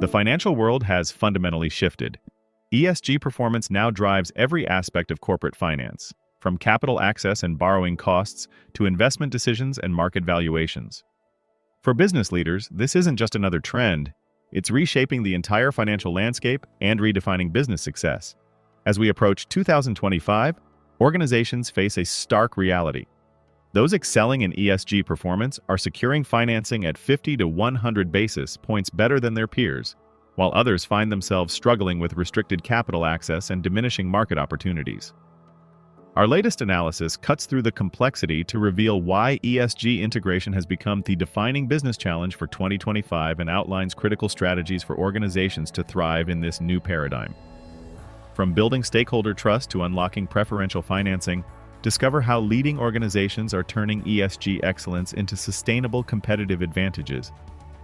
The financial world has fundamentally shifted. ESG performance now drives every aspect of corporate finance, from capital access and borrowing costs to investment decisions and market valuations. For business leaders, this isn't just another trend, it's reshaping the entire financial landscape and redefining business success. As we approach 2025, organizations face a stark reality. Those excelling in ESG performance are securing financing at 50 to 100 basis points better than their peers, while others find themselves struggling with restricted capital access and diminishing market opportunities. Our latest analysis cuts through the complexity to reveal why ESG integration has become the defining business challenge for 2025 and outlines critical strategies for organizations to thrive in this new paradigm. From building stakeholder trust to unlocking preferential financing, discover how leading organizations are turning ESG excellence into sustainable competitive advantages,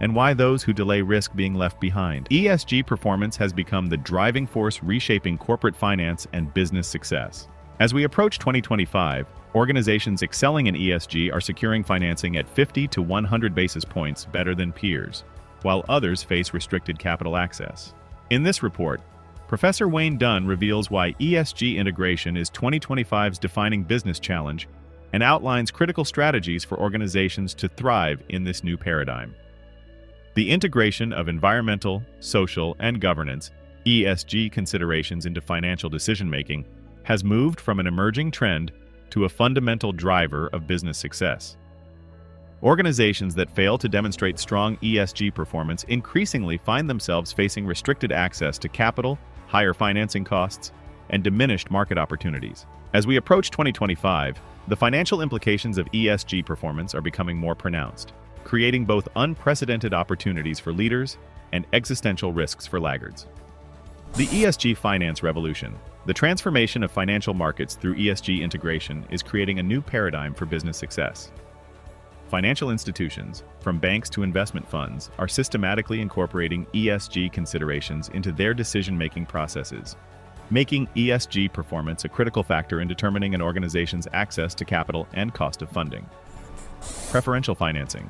and why those who delay risk being left behind. ESG performance has become the driving force reshaping corporate finance and business success. As we approach 2025, organizations excelling in ESG are securing financing at 50 to 100 basis points better than peers, while others face restricted capital access. In this report, Professor Wayne Dunn reveals why ESG integration is 2025's defining business challenge and outlines critical strategies for organizations to thrive in this new paradigm. The integration of environmental, social, and governance (ESG) considerations into financial decision-making has moved from an emerging trend to a fundamental driver of business success. Organizations that fail to demonstrate strong ESG performance increasingly find themselves facing restricted access to capital, higher financing costs, and diminished market opportunities. As we approach 2025, the financial implications of ESG performance are becoming more pronounced, creating both unprecedented opportunities for leaders and existential risks for laggards. The ESG finance revolution, the transformation of financial markets through ESG integration, is creating a new paradigm for business success. Financial institutions, from banks to investment funds, are systematically incorporating ESG considerations into their decision-making processes, making ESG performance a critical factor in determining an organization's access to capital and cost of funding. Preferential financing.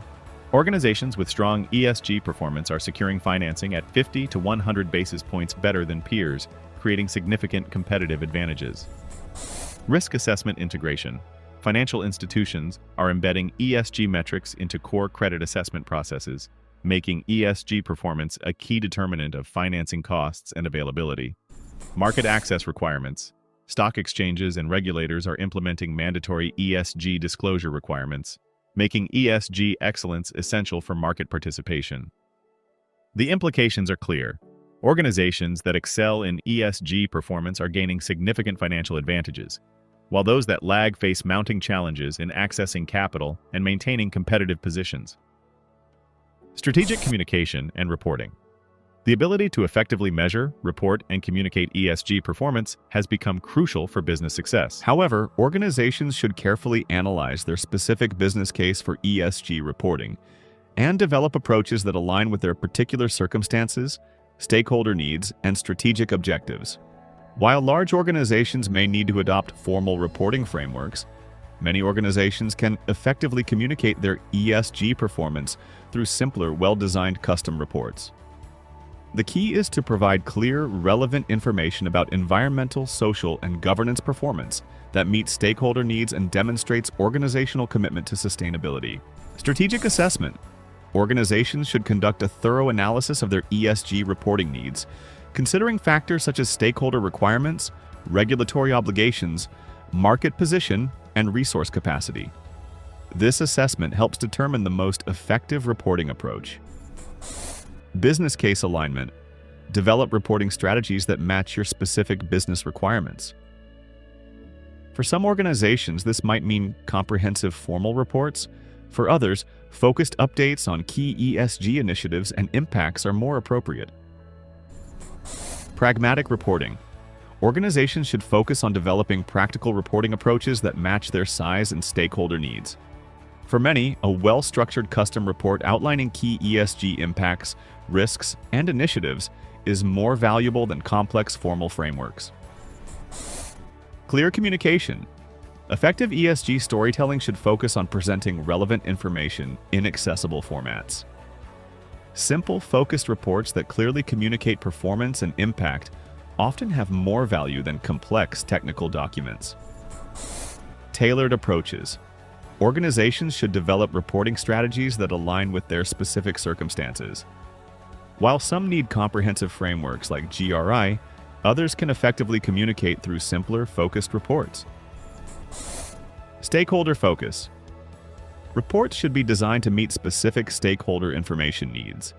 Organizations with strong ESG performance are securing financing at 50 to 100 basis points better than peers, creating significant competitive advantages. Risk assessment integration. Financial institutions are embedding ESG metrics into core credit assessment processes, making ESG performance a key determinant of financing costs and availability. Market access requirements. Stock exchanges and regulators are implementing mandatory ESG disclosure requirements, making ESG excellence essential for market participation. The implications are clear. Organizations that excel in ESG performance are gaining significant financial advantages, while those that lag face mounting challenges in accessing capital and maintaining competitive positions. Strategic communication and reporting. The ability to effectively measure, report, and communicate ESG performance has become crucial for business success. However, organizations should carefully analyze their specific business case for ESG reporting and develop approaches that align with their particular circumstances, stakeholder needs, and strategic objectives. While large organizations may need to adopt formal reporting frameworks, many organizations can effectively communicate their ESG performance through simpler, well-designed custom reports. The key is to provide clear, relevant information about environmental, social, and governance performance that meets stakeholder needs and demonstrates organizational commitment to sustainability. Strategic assessment. Organizations should conduct a thorough analysis of their ESG reporting needs, considering factors such as stakeholder requirements, regulatory obligations, market position, and resource capacity. This assessment helps determine the most effective reporting approach. Business case alignment. Develop reporting strategies that match your specific business requirements. For some organizations, this might mean comprehensive formal reports. For others, focused updates on key ESG initiatives and impacts are more appropriate. Pragmatic reporting. Organizations should focus on developing practical reporting approaches that match their size and stakeholder needs. For many, a well-structured custom report outlining key ESG impacts, risks, and initiatives is more valuable than complex formal frameworks. Clear communication. Effective ESG storytelling should focus on presenting relevant information in accessible formats. Simple, focused reports that clearly communicate performance and impact often have more value than complex technical documents. Tailored approaches. Organizations should develop reporting strategies that align with their specific circumstances. While some need comprehensive frameworks like GRI, others can effectively communicate through simpler, focused reports. Stakeholder focus. Reports should be designed to meet specific stakeholder information needs.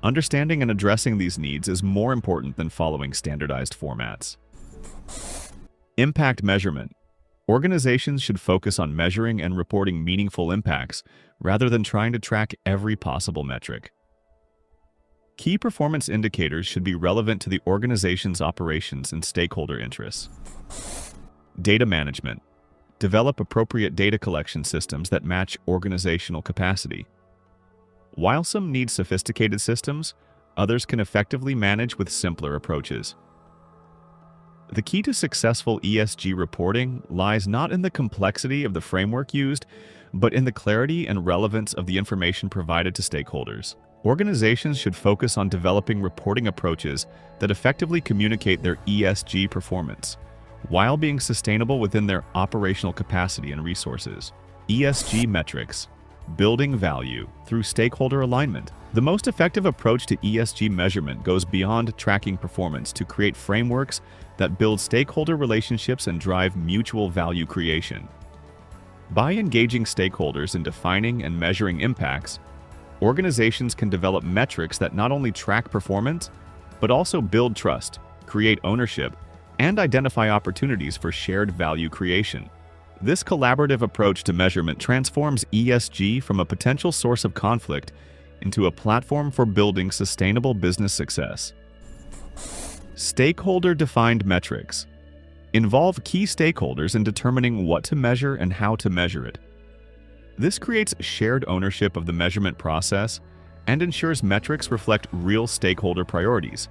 Understanding and addressing these needs is more important than following standardized formats. Impact measurement. Organizations should focus on measuring and reporting meaningful impacts rather than trying to track every possible metric. Key performance indicators should be relevant to the organization's operations and stakeholder interests. Data management. Develop appropriate data collection systems that match organizational capacity. While some need sophisticated systems, others can effectively manage with simpler approaches. The key to successful ESG reporting lies not in the complexity of the framework used, but in the clarity and relevance of the information provided to stakeholders. Organizations should focus on developing reporting approaches that effectively communicate their ESG performance, while being sustainable within their operational capacity and resources. ESG metrics. Building value through stakeholder alignment. The most effective approach to ESG measurement goes beyond tracking performance to create frameworks that build stakeholder relationships and drive mutual value creation. By engaging stakeholders in defining and measuring impacts, organizations can develop metrics that not only track performance, but also build trust, create ownership, and identify opportunities for shared value creation. This collaborative approach to measurement transforms ESG from a potential source of conflict into a platform for building sustainable business success. Stakeholder-defined metrics. Involve key stakeholders in determining what to measure and how to measure it. This creates shared ownership of the measurement process and ensures metrics reflect real stakeholder priorities.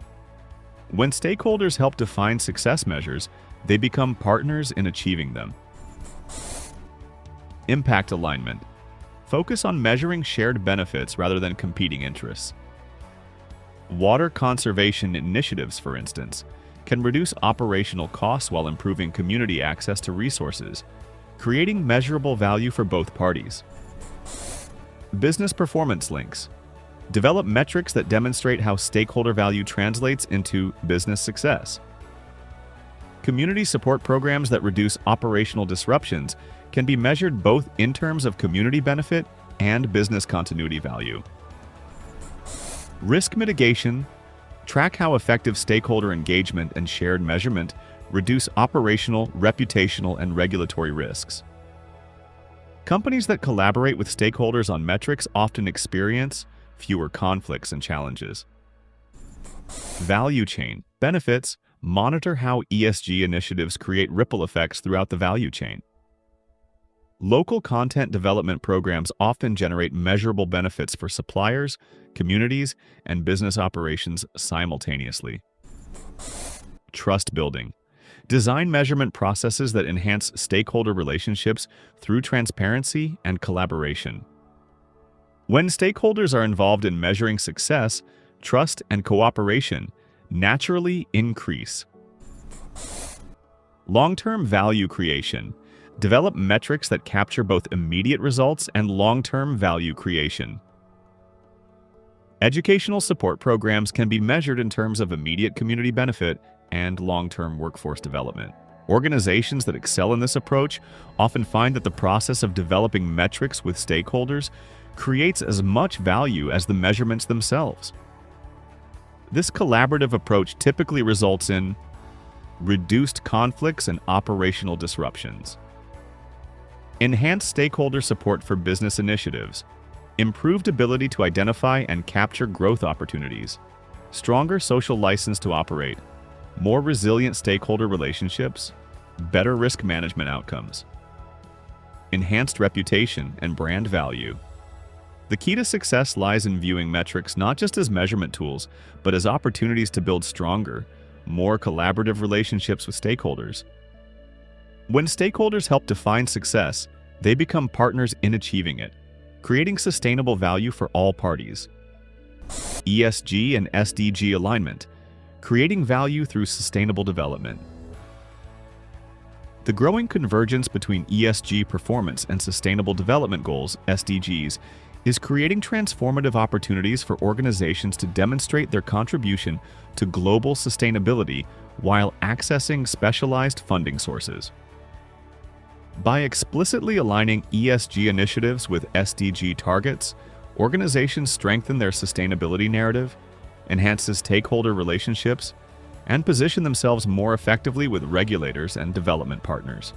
When stakeholders help define success measures, they become partners in achieving them. Impact alignment. Focus on measuring shared benefits rather than competing interests. Water conservation initiatives, for instance, can reduce operational costs while improving community access to resources, creating measurable value for both parties. Business performance links. Develop metrics that demonstrate how stakeholder value translates into business success. Community support programs that reduce operational disruptions can be measured both in terms of community benefit and business continuity value. Risk mitigation. Track how effective stakeholder engagement and shared measurement reduce operational, reputational, and regulatory risks. Companies that collaborate with stakeholders on metrics often experience fewer conflicts and challenges. Value chain. Benefits. Monitor how ESG initiatives create ripple effects throughout the value chain. Local content development programs often generate measurable benefits for suppliers, communities, and business operations simultaneously. Trust building. Design measurement processes that enhance stakeholder relationships through transparency and collaboration. When stakeholders are involved in measuring success, trust and cooperation naturally increase. Long-term value creation. Develop metrics that capture both immediate results and long-term value creation. Educational support programs can be measured in terms of immediate community benefit and long-term workforce development. Organizations that excel in this approach often find that the process of developing metrics with stakeholders creates as much value as the measurements themselves. This collaborative approach typically results in reduced conflicts and operational disruptions. Enhanced stakeholder support for business initiatives. Improved ability to identify and capture growth opportunities. Stronger social license to operate. More resilient stakeholder relationships. Better risk management outcomes. Enhanced reputation and brand value. The key to success lies in viewing metrics not just as measurement tools, but as opportunities to build stronger, more collaborative relationships with stakeholders. When stakeholders help define success, they become partners in achieving it, creating sustainable value for all parties. ESG and SDG alignment, creating value through sustainable development. The growing convergence between ESG performance and Sustainable Development Goals, SDGs, is creating transformative opportunities for organizations to demonstrate their contribution to global sustainability while accessing specialized funding sources. By explicitly aligning ESG initiatives with SDG targets, organizations strengthen their sustainability narrative, enhances stakeholder relationships, and position themselves more effectively with regulators and development partners.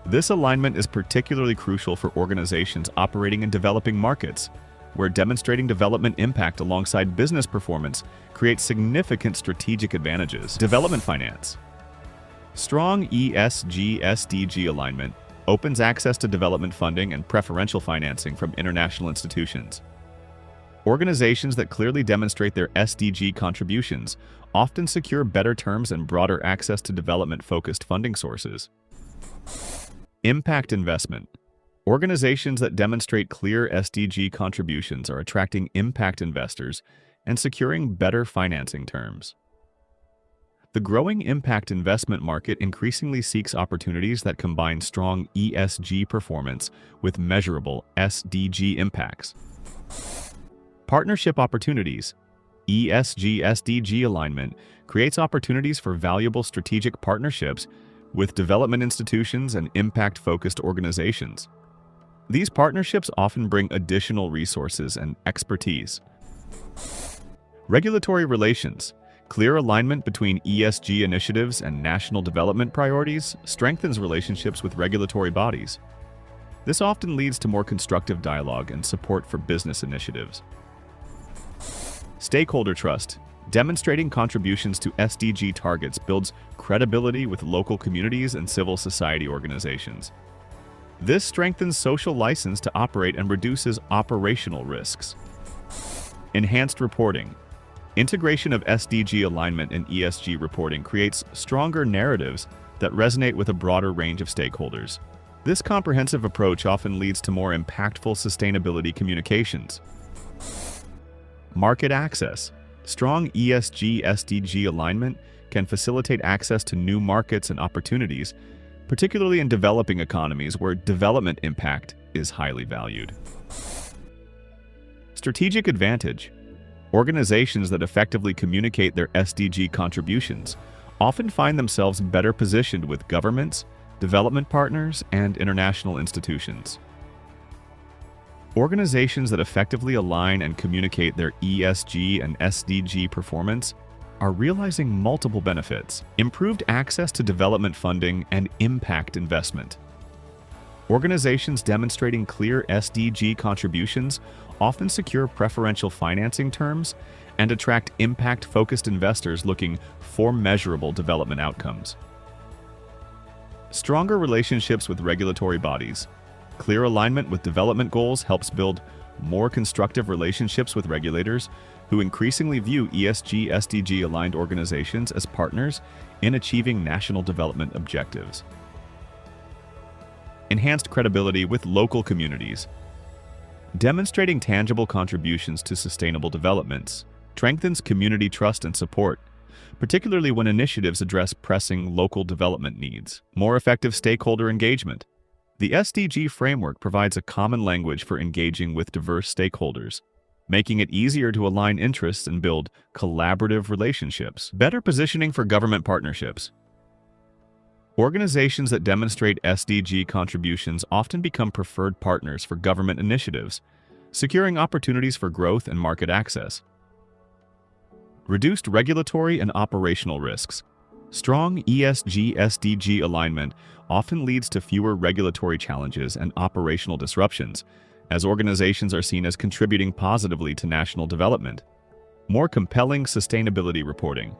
This alignment is particularly crucial for organizations operating in developing markets, where demonstrating development impact alongside business performance creates significant strategic advantages. Development finance. Strong ESG-SDG alignment opens access to development funding and preferential financing from international institutions. Organizations that clearly demonstrate their SDG contributions often secure better terms and broader access to development-focused funding sources. Impact investment. Organizations that demonstrate clear SDG contributions are attracting impact investors and securing better financing terms. The growing impact investment market increasingly seeks opportunities that combine strong ESG performance with measurable SDG impacts. Partnership opportunities. ESG-SDG alignment creates opportunities for valuable strategic partnerships with development institutions and impact-focused organizations. These partnerships often bring additional resources and expertise. Regulatory relations. Clear alignment between ESG initiatives and national development priorities strengthens relationships with regulatory bodies. This often leads to more constructive dialogue and support for business initiatives. Stakeholder trust. Demonstrating contributions to SDG targets builds credibility with local communities and civil society organizations. This strengthens social license to operate and reduces operational risks. Enhanced reporting. Integration of SDG alignment and ESG reporting creates stronger narratives that resonate with a broader range of stakeholders. This comprehensive approach often leads to more impactful sustainability communications. Market access. Strong ESG-SDG alignment can facilitate access to new markets and opportunities, particularly in developing economies where development impact is highly valued. Strategic advantage. Organizations that effectively communicate their SDG contributions often find themselves better positioned with governments, development partners, and international institutions. Organizations that effectively align and communicate their ESG and SDG performance are realizing multiple benefits: improved access to development funding and impact investment. Organizations demonstrating clear SDG contributions often secure preferential financing terms and attract impact-focused investors looking for measurable development outcomes. Stronger relationships with regulatory bodies. Clear alignment with development goals helps build more constructive relationships with regulators who increasingly view ESG-SDG-aligned organizations as partners in achieving national development objectives. Enhanced credibility with local communities. Demonstrating tangible contributions to sustainable developments strengthens community trust and support, particularly when initiatives address pressing local development needs. More effective stakeholder engagement. The SDG framework provides a common language for engaging with diverse stakeholders, making it easier to align interests and build collaborative relationships. Better positioning for government partnerships. Organizations that demonstrate SDG contributions often become preferred partners for government initiatives, securing opportunities for growth and market access. Reduced regulatory and operational risks. Strong ESG-SDG alignment often leads to fewer regulatory challenges and operational disruptions, as organizations are seen as contributing positively to national development. More compelling sustainability reporting.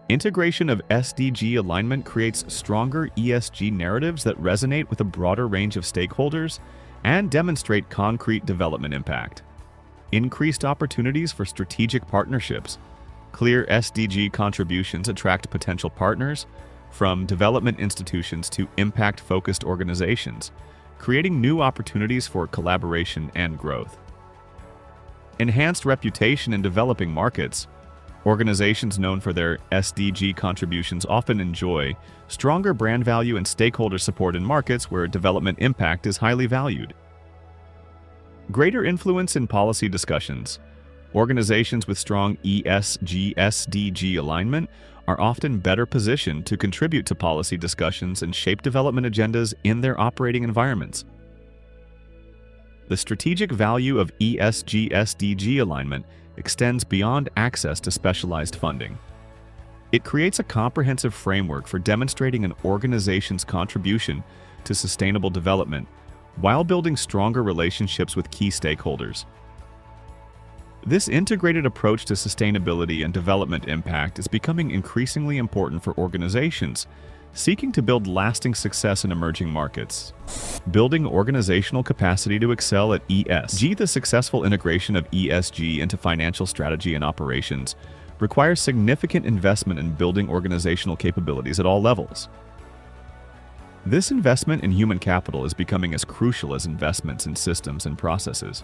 Integration of SDG alignment creates stronger ESG narratives that resonate with a broader range of stakeholders and demonstrate concrete development impact. Increased opportunities for strategic partnerships. Clear SDG contributions attract potential partners, from development institutions to impact-focused organizations, creating new opportunities for collaboration and growth. Enhanced reputation in developing markets. Organizations known for their SDG contributions often enjoy stronger brand value and stakeholder support in markets where development impact is highly valued. Greater influence in policy discussions. Organizations with strong ESG-SDG alignment are often better positioned to contribute to policy discussions and shape development agendas in their operating environments. The strategic value of ESG-SDG alignment extends beyond access to specialized funding. It creates a comprehensive framework for demonstrating an organization's contribution to sustainable development while building stronger relationships with key stakeholders. This integrated approach to sustainability and development impact is becoming increasingly important for organizations seeking to build lasting success in emerging markets. Building organizational capacity to excel at ESG. The successful integration of ESG into financial strategy and operations requires significant investment in building organizational capabilities at all levels. This investment in human capital is becoming as crucial as investments in systems and processes.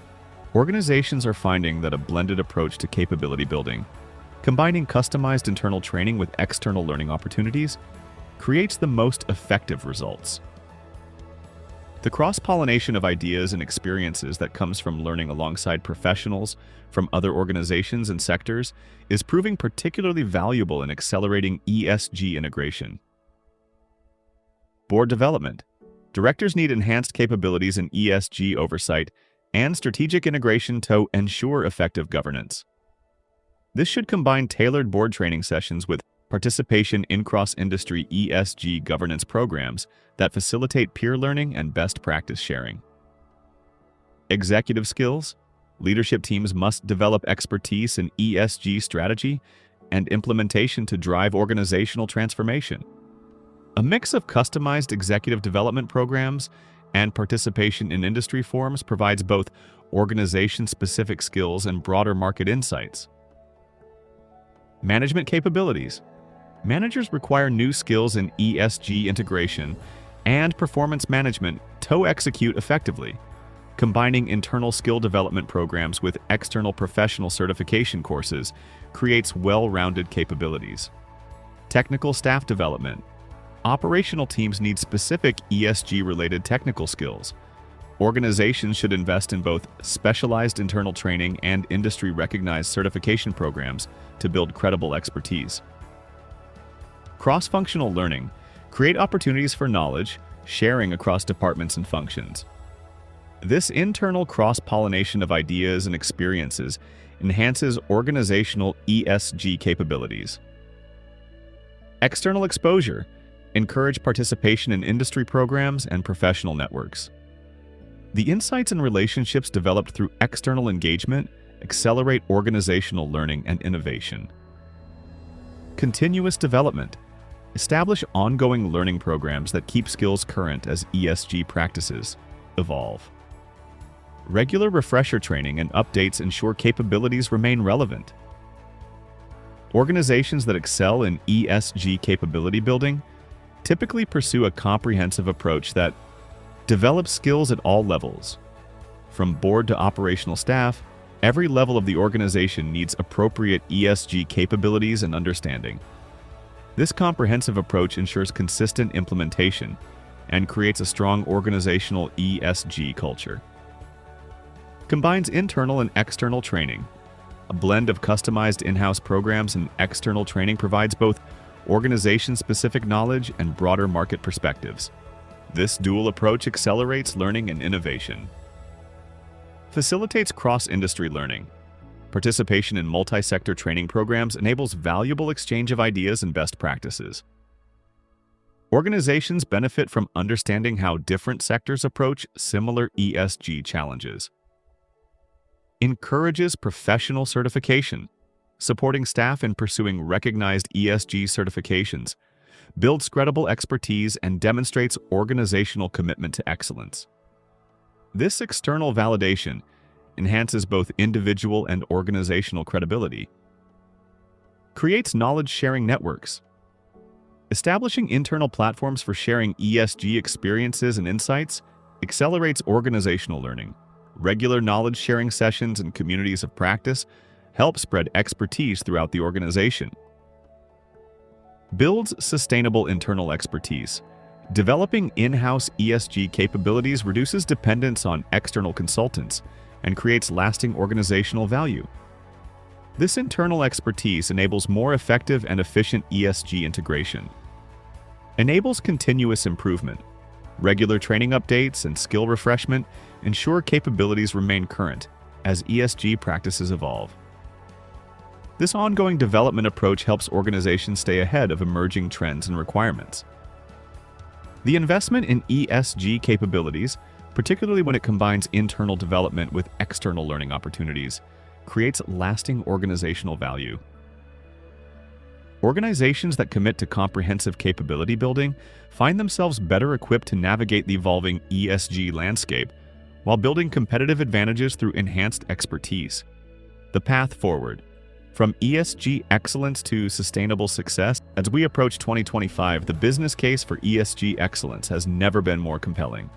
Organizations are finding that a blended approach to capability building, combining customized internal training with external learning opportunities, creates the most effective results. The cross-pollination of ideas and experiences that comes from learning alongside professionals from other organizations and sectors is proving particularly valuable in accelerating ESG integration. Board development. Directors need enhanced capabilities in ESG oversight and strategic integration to ensure effective governance. This should combine tailored board training sessions with participation in cross-industry ESG governance programs that facilitate peer learning and best practice sharing. Executive skills. Leadership teams must develop expertise in ESG strategy and implementation to drive organizational transformation. A mix of customized executive development programs and participation in industry forums provides both organization-specific skills and broader market insights. Management capabilities. Managers require new skills in ESG integration and performance management to execute effectively. Combining internal skill development programs with external professional certification courses creates well-rounded capabilities. Technical staff development. Operational teams need specific ESG-related technical skills. Organizations should invest in both specialized internal training and industry-recognized certification programs to build credible expertise. Cross-functional learning. Create opportunities for knowledge sharing across departments and functions. This internal cross-pollination of ideas and experiences enhances organizational ESG capabilities. External exposure. Encourage participation in industry programs and professional networks. The insights and relationships developed through external engagement accelerate organizational learning and innovation. Continuous development. Establish ongoing learning programs that keep skills current as ESG practices evolve. Regular refresher training and updates ensure capabilities remain relevant. Organizations that excel in ESG capability building typically pursue a comprehensive approach that develops skills at all levels. From board to operational staff, every level of the organization needs appropriate ESG capabilities and understanding. This comprehensive approach ensures consistent implementation and creates a strong organizational ESG culture. Combines internal and external training. A blend of customized in-house programs and external training provides both organization-specific knowledge and broader market perspectives. This dual approach accelerates learning and innovation. Facilitates cross-industry learning. Participation in multi-sector training programs enables valuable exchange of ideas and best practices. Organizations benefit from understanding how different sectors approach similar ESG challenges. Encourages professional certification. Supporting staff in pursuing recognized ESG certifications, builds credible expertise, and demonstrates organizational commitment to excellence. This external validation enhances both individual and organizational credibility. Creates knowledge-sharing networks. Establishing internal platforms for sharing ESG experiences and insights accelerates organizational learning. Regular knowledge-sharing sessions and communities of practice help spread expertise throughout the organization. Builds sustainable internal expertise. Developing in-house ESG capabilities reduces dependence on external consultants and creates lasting organizational value. This internal expertise enables more effective and efficient ESG integration. Enables continuous improvement. Regular training updates and skill refreshment ensure capabilities remain current as ESG practices evolve. This ongoing development approach helps organizations stay ahead of emerging trends and requirements. The investment in ESG capabilities, particularly when it combines internal development with external learning opportunities, creates lasting organizational value. Organizations that commit to comprehensive capability building find themselves better equipped to navigate the evolving ESG landscape while building competitive advantages through enhanced expertise. The path forward. From ESG excellence to sustainable success, as we approach 2025, the business case for ESG excellence has never been more compelling.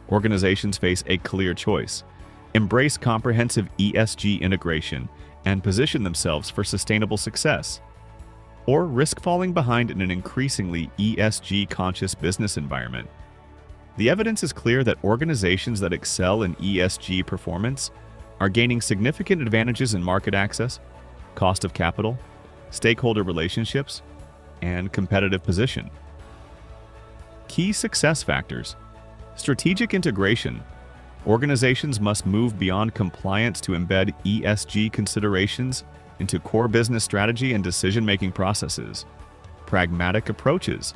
Organizations face a clear choice: embrace comprehensive ESG integration and position themselves for sustainable success, or risk falling behind in an increasingly ESG-conscious business environment. The evidence is clear that organizations that excel in ESG performance are gaining significant advantages in market access, cost of capital, stakeholder relationships, and competitive position. Key success factors. Strategic integration. Organizations must move beyond compliance to embed ESG considerations into core business strategy and decision-making processes. Pragmatic approaches.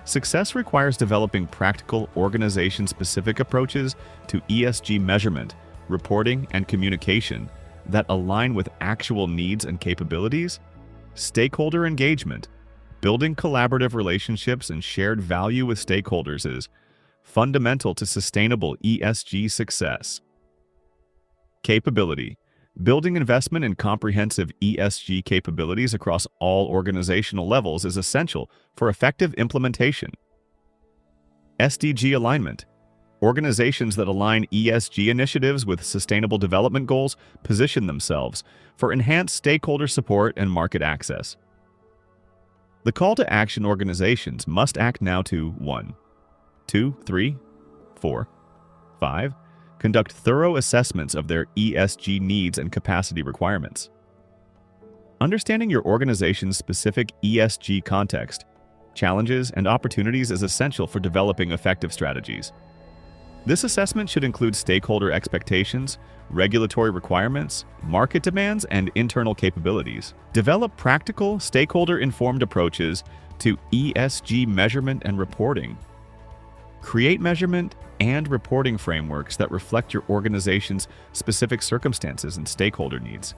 Success requires developing practical, organization-specific approaches to ESG measurement, reporting, and communication that align with actual needs and capabilities. Stakeholder engagement. Building collaborative relationships and shared value with stakeholders is fundamental to sustainable ESG success. Capability. Building investment in comprehensive ESG capabilities across all organizational levels is essential for effective implementation. SDG alignment. Organizations that align ESG initiatives with sustainable development goals position themselves for enhanced stakeholder support and market access. The call to action: organizations must act now to 1, 2, 3, 4, 5. Conduct thorough assessments of their ESG needs and capacity requirements. Understanding your organization's specific ESG context, challenges, and opportunities is essential for developing effective strategies. This assessment should include stakeholder expectations, regulatory requirements, market demands, and internal capabilities. Develop practical, stakeholder-informed approaches to ESG measurement and reporting. Create measurement and reporting frameworks that reflect your organization's specific circumstances and stakeholder needs.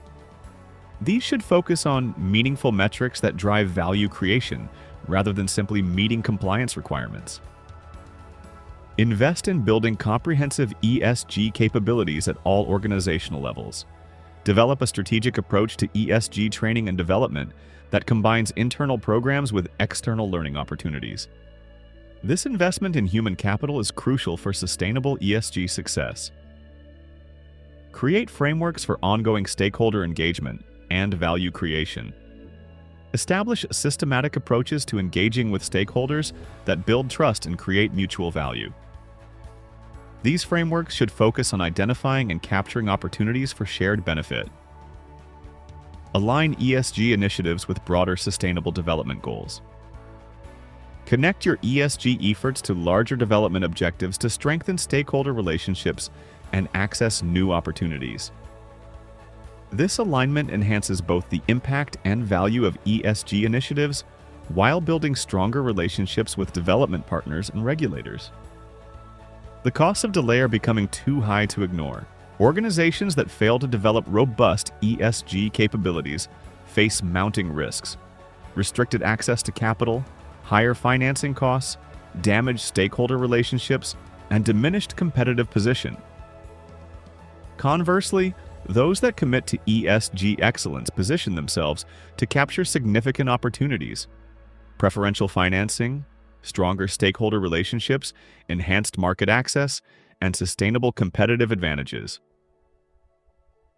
These should focus on meaningful metrics that drive value creation rather than simply meeting compliance requirements. Invest in building comprehensive ESG capabilities at all organizational levels. Develop a strategic approach to ESG training and development that combines internal programs with external learning opportunities. This investment in human capital is crucial for sustainable ESG success. Create frameworks for ongoing stakeholder engagement and value creation. Establish systematic approaches to engaging with stakeholders that build trust and create mutual value. These frameworks should focus on identifying and capturing opportunities for shared benefit. Align ESG initiatives with broader sustainable development goals. Connect your ESG efforts to larger development objectives to strengthen stakeholder relationships and access new opportunities. This alignment enhances both the impact and value of ESG initiatives while building stronger relationships with development partners and regulators. The costs of delay are becoming too high to ignore. Organizations that fail to develop robust ESG capabilities face mounting risks: restricted access to capital, higher financing costs, damaged stakeholder relationships, and diminished competitive position. Conversely, those that commit to ESG excellence position themselves to capture significant opportunities: preferential financing, stronger stakeholder relationships, enhanced market access, and sustainable competitive advantages.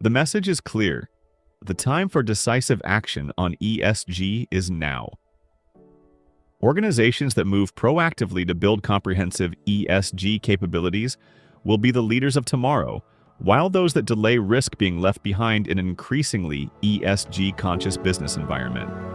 The message is clear. The time for decisive action on ESG is now. Organizations that move proactively to build comprehensive ESG capabilities will be the leaders of tomorrow, while those that delay risk being left behind in an increasingly ESG-conscious business environment.